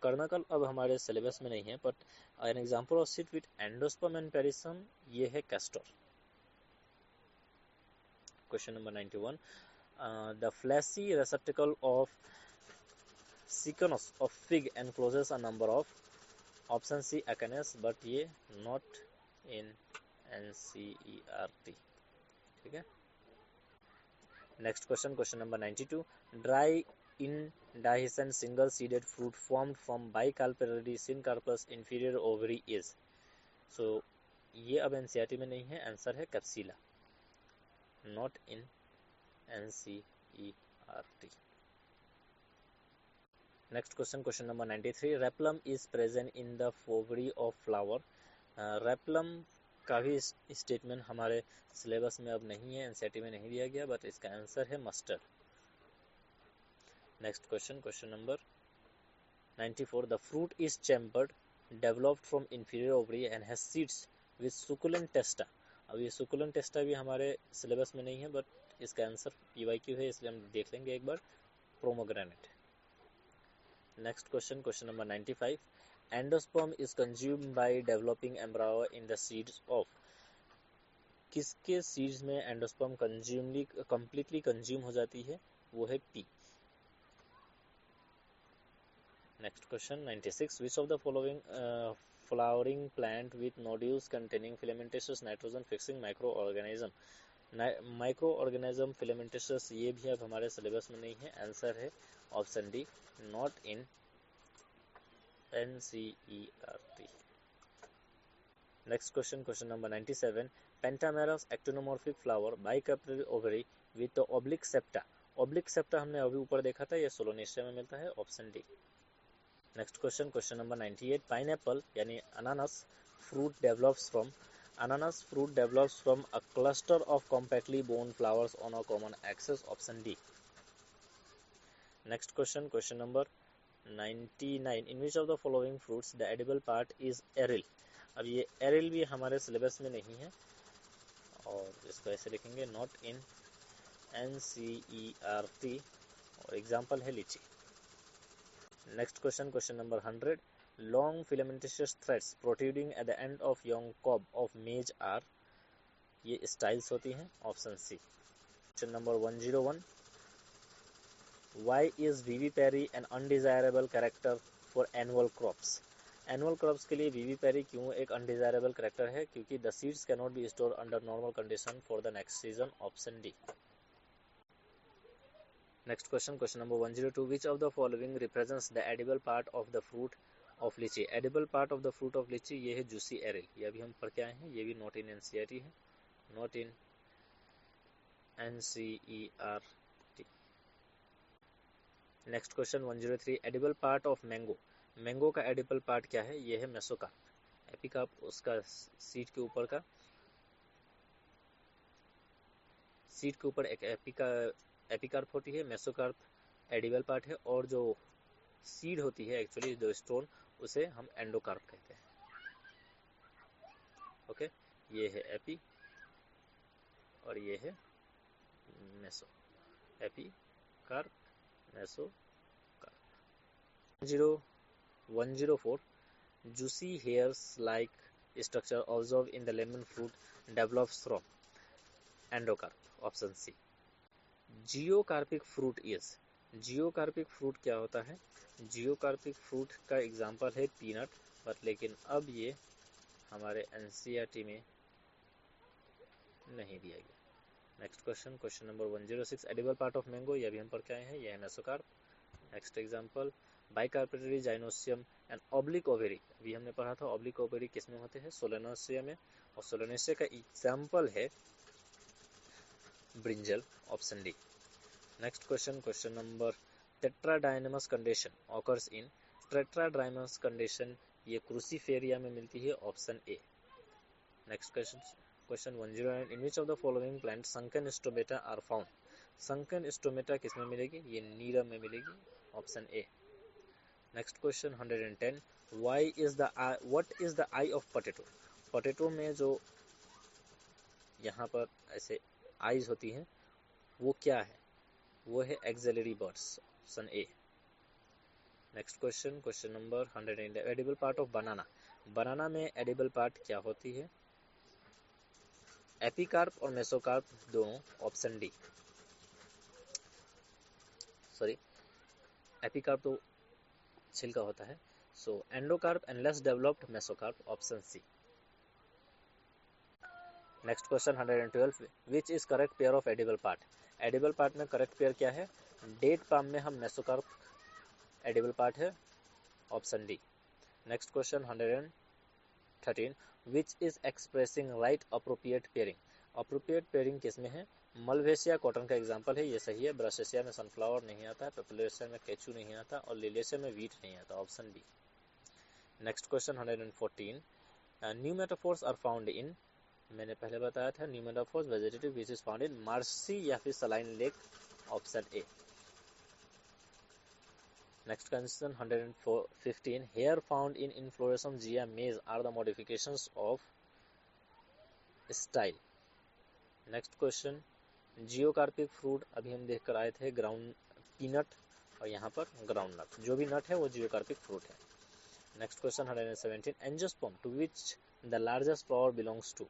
Caruncle अब हमारे syllabus में नहीं है, but an example of seed with endosperm and perisperm ये है castor. Question number 91, the fleshy receptacle of syconus of fig encloses a number of, option C achenes, but ये not in NCERT. ठीक है, next question, question number 92, dry indehiscent single seeded fruit formed from bicarpellary syncarpus inferior ovary is। so ये अब NCERT में नहीं है, answer है cypsela, not in NCERT. Next question, question number 93, replum is present in the ovary of flower. Replum का भी statement हमारे syllabus में अब नहीं है, एनसीईआरटी में नहीं दिया गया, बट इसका आंसर है mustard. Next question, question number 94, the fruit is chambered, developed from inferior ovary and has seeds with succulent testa. अब ये सुकुलेंट टेस्टा भी हमारे सिलेबस में नहीं है, बट इसका आंसर पीवाईक्यू है, इसलिए हम देख लेंगे एक बार, pomegranate. Next question, question number 95, endosperm is consumed by developing embryo in the seeds of. किसके सीड्स में एंडोस्पर्म कंप्लीटली कंज्यूम हो जाती है, वो है pea. Next question 96. Which of the following flowering plant with nodules containing filamentous nitrogen fixing microorganism? Microorganism filamentous ये भी अब हमारे सिलेबस में नहीं है. आंसर है option D, not in NCERT. Next question, question number 97. Pentamerous actinomorphic flower, bicarpellary ovary with the oblique septa. Oblique septa हमने अभी ऊपर देखा था, ये सोलोनेशिया में मिलता है. Option D. Next question, question number 98. Pineapple यानी अनानास fruit develops from a cluster of compactly borne flowers on a common axis. Option D. Next question, question number 99. In which of the following fruits the edible part is aril? अब ये aril भी हमारे syllabus में नहीं है और इसको ऐसे लिखेंगे नॉट इन NCERT और एग्जाम्पल है लीची. Next question, question number 100. Long filamentous threads protruding at the end of young cob of maize are, ये स्टाइल्स होती हैं. Option C. Question number 101. Why is viviparity an undesirable character for annual crops? Annual crops के लिए viviparity क्यों एक undesirable character है? क्योंकि the seeds cannot be stored under normal condition for the next season. Option D. Next question, question number 102. Which of the following represents the edible part of the fruit of lychee? Edible part of the fruit of लीची ये है juicy aryl. ये अभी हम पढ़ के आए हैं. ये भी नॉट इन NCERT है, not in NCERT. Next question 103. Edible part of mango. Mango का एडिबल पार्ट क्या है? ये है मेसोकार्प. एपिकार्प उसका सीड के ऊपर का, सीड के ऊपर एक एपिकार्प होती है. मेसोकार्प एडिबल पार्ट है और जो सीड होती है एक्चुअली जो स्टोन, उसे हम एंडोकार्प कहते हैं. ओके, ये है एपी और ये है meso. Epicarp, mesocarp. 104. Juicy hairs like structure observed in the lemon fruit develops from endocarp. Option C. Geocarpic fruit is. Geocarpic fruit क्या होता है? जियोकार्पिक फ्रूट का एग्जाम्पल है पीनट, पर लेकिन अब ये हमारे NCERT में नहीं दिया गया. Next question, question number 106. Edible part of mango, ये भी हम पढ़ के आए हैं, ये है mesocarp. Next example, bicarpellary gynoecium and oblique ovary. अभी हमने पढ़ा था ऑब्लिक ओवेरी किस में होते हैं? सोलेनोसिया में. और सोलेनोसिया का एग्जाम्पल है brinjal. Option D. Next question, question number tetradynamous condition occurs in. Tetradynamous condition ये क्रूसीफेरिया में मिलती है. Option A. Next question, question 109. In which of the following plant sunken stomata are found? Sunken stomata किस में मिलेगी? ये Nerium में मिलेगी. Option A. Next question 110. What is the eye of potato? Potato में जो यहाँ पर ऐसे आईज होती हैं वो क्या है? वो है axillary buds. Option A. Next question, question number 100. Edible part of banana. Banana में एडिबल पार्ट क्या होती है? एपिकार्प और मेसोकार्प दोनों. Option D. सॉरी, एपिकार्प तो छिलका होता है. So endocarp and less developed mesocarp. Option C. Next question 112. Which is correct pair of edible part? Edible part में करेक्ट पेयर क्या है? डेट पाम में हम मेसोकार्प एडिबल पार्ट है. Option D. Next question 113. Which is expressing right appropriate pairing? Appropriate pairing किस में है? मलवेसिया cotton का एग्जाम्पल है, ये सही है. ब्रासिसिया में सनफ्लावर नहीं आता, पेपलेसिया में केचू नहीं आता और लिलियसिया में वीट नहीं आता. Option B. Next question 114. Pneumatophores are found in. मैंने पहले बताया था pneumatophores vegetative which is found in marshy या फिर saline lake. Option A. Next question 115. Hair found in inflorescence Zea mays are the modifications of style. Next question, geocarpic fruit अभी हम देख कर आए थे ग्राउंड पीनट और यहाँ पर ग्राउंड नट. जो भी नट है वो जियोकार्पिक फ्रूट है. Next question 117. Angiosperm to which the largest flower belongs to.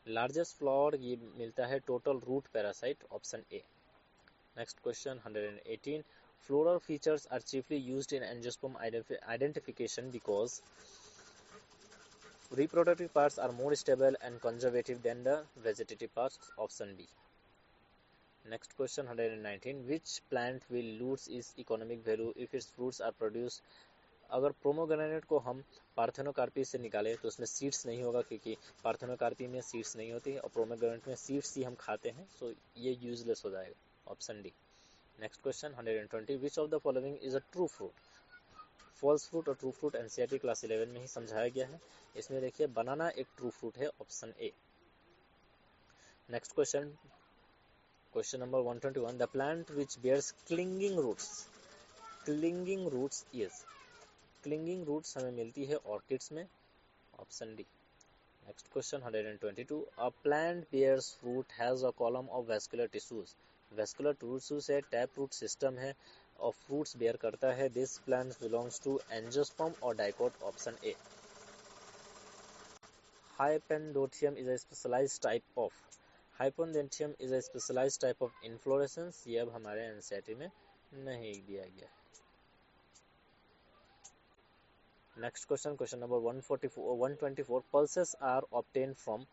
Largest flower ये मिलता है total root parasite. Option A. Next question 118. Floral features are chiefly used in angiosperm identification because reproductive parts are more stable and conservative than the vegetative parts. Option B. Next question 119. Which plant will lose its economic value if its fruits are produced? अगर pomegranate को हम parthenocarpy से निकाले तो उसमें seeds नहीं होगा, क्योंकि पार्थेनोकार्पी में सीड्स नहीं होती है और प्रोमोग्रेनेट में सीड्स ही हम खाते हैं, सो ये यूजलेस हो जाएगा. Option D. Next question 120. Which of the following is a true fruit? False fruit और ट्रू फ्रूट एनसीईआरटी क्लास 11 में ही समझाया गया है. इसमें देखिए बनाना एक ट्रू फ्रूट है. Option A. Next question number 121. The plant which bears clinging roots is. Clinging roots हमें मिलती है ऑर्किड्स में. Option D. Next question 122. A plant bears fruit has a column of vascular tissues. Vascular tissues है, tap root system है और fruits bear करता है. This plant belongs to angiosperm और dicot. Option A. Hypanthodium is a specialised type of inflorescence. ये अब हमारे NCERT में नहीं दिया गया. Next question number 124. Pulses are obtain from.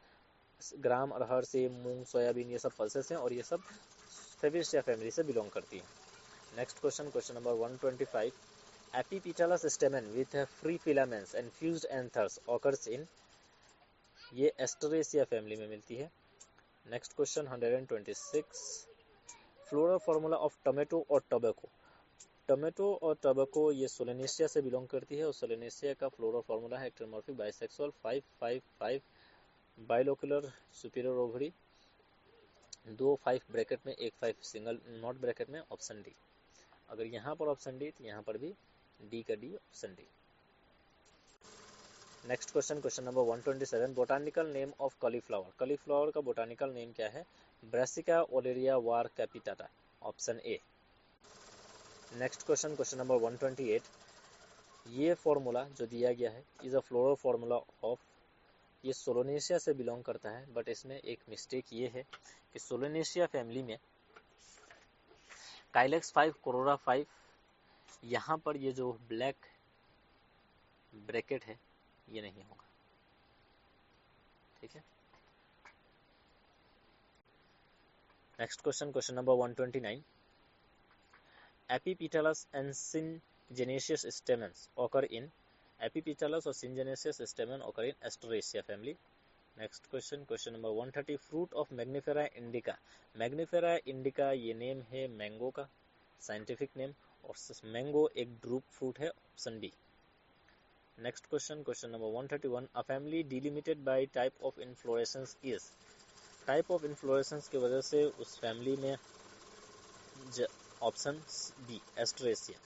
Gram, अरहर से मूंग, सोयाबीन ये सब पल्सेस हैं और ये सब फेबेसिया फैमिली से बिलोंग करती है. Next question number 125. Epipetalous stamen with free filaments and fused anthers occurs in. ये एस्टरेसिया फैमिली में मिलती है. Next question 126. Floral formula of tomato और टोबैको. टोमेटो और टोबैको ये सोलेनेशिया से बिलोंग करती है और सोलेनेशिया का फ्लोरल फार्मूला है actinomorphic bisexual 5-5-5 bilocular superior ovary 2 5 bracket में 1 5 सिंगल नॉट ब्रैकेट में. Option D. अगर यहाँ पर ऑप्शन डी तो यहाँ पर भी डी का D. Option D. Next question number 127. Botanical name of cauliflower. Cauliflower का बोटानिकल नेम क्या है? Brassica oleracea var capitata. Option A. Next question number 128. ये फॉर्मूला जो दिया गया है is a floral formula of. ये सोलोनेशिया से बिलोंग करता है, बट इसमें एक मिस्टेक ये है कि सोलोनेशिया फैमिली में काइलेक्स 5 कोरोरा 5 यहाँ पर ये जो ब्लैक ब्रैकेट है ये नहीं होगा. ठीक है. Next question number 129. Epipetalous and syngenesious stamens occur in. Epipetalous और syngenesious stamen occur in Asteraceae family. Next question number 130. Fruit of Mangifera indica. Mangifera indica ये नेम है मैंगो का साइंटिफिक नेम और मैंगो एक ड्रूप फ्रूट है. Option B. Next question number 131. A family delimited by type of inflorescence is. Type of inflorescence की वजह से उस फैमिली में option B Asteraceae.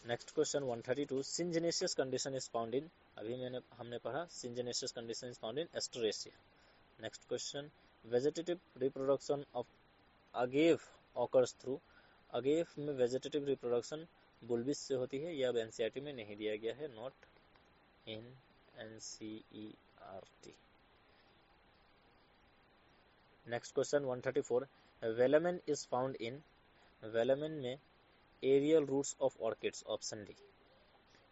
Next question 132. Syngenesious condition is found in. अभी हमने पढ़ा syngenesious condition is found in Asteraceae. Next question. Vegetative reproduction of Agave occurs through. Agave में vegetative reproduction bulbils से होती है. यह अब एनसीईआरटी में नहीं दिया गया है. Not in NCERT. Next question 134. Velamen is found in. Velamen में aerial roots of orchids. Option D.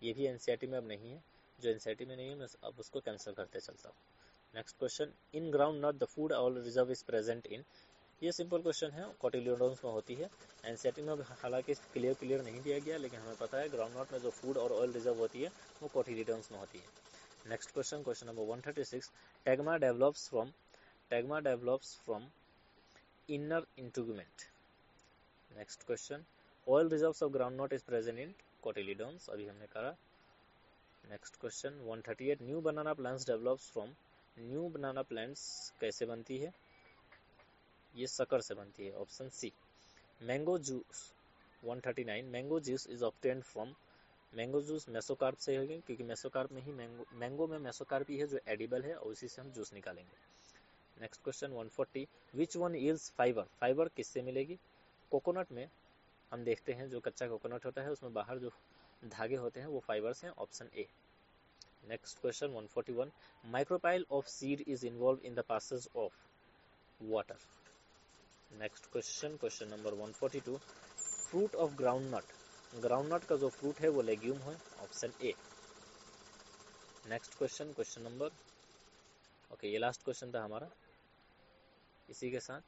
ये भी एनसीईआरटी में अब नहीं है. जो एनसीईआरटी में नहीं है मैं अब उसको कैंसिल करते चलता हूँ. Next question. In ground not the food oil reserve is present इन. ये सिंपल क्वेश्चन है, कोटिलिडोन्स में होती है. एनसीईआरटी में हालांकि क्लियर नहीं दिया गया, लेकिन हमें पता है ग्राउंड नट में जो फूड और ऑयल रिजर्व होती है वो कोटिलिडोन्स में होती है. Next question number 136. Tegmen develops from inner integument. Next question. Oil reserves of groundnut is present in cotyledons. अभी हमने कहा. Next question 138. New banana plants develops from. New banana plants कैसे बनती है? ये सकर से बनती है. Option C. Mango juice 139. Mango juice is obtained from. Mango juice mesocarp से होगी, क्योंकि मेसोकार्प में ही मैंगो में मेसोकार्प ही है जो एडिबल है और उसी से हम जूस निकालेंगे. Next question 140. Which one yields fibre. Fibre किससे मिलेगी? कोकोनट में हम देखते हैं जो कच्चा कोकोनट होता है उसमें बाहर जो धागे होते हैं वो फाइबर्स हैं. Option A. Next question 141. Micropyle of seed is involve in the passage of water. Next question number 142. Fruit of groundnut, groundnut का जो फ्रूट है वो लेग्यूम है, option A. Next question, question number, okay ये last question था हमारा। इसी के साथ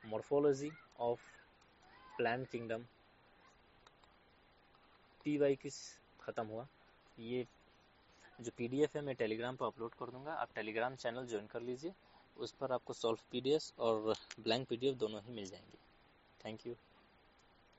morphology of plant kingdom PY किस खत्म हुआ। ये जो PDF है मैं टेलीग्राम पर अपलोड कर दूंगा, आप टेलीग्राम चैनल ज्वाइन कर लीजिए, उस पर आपको सॉल्व PDF और ब्लैंक PDF दोनों ही मिल जाएंगे। Thank you.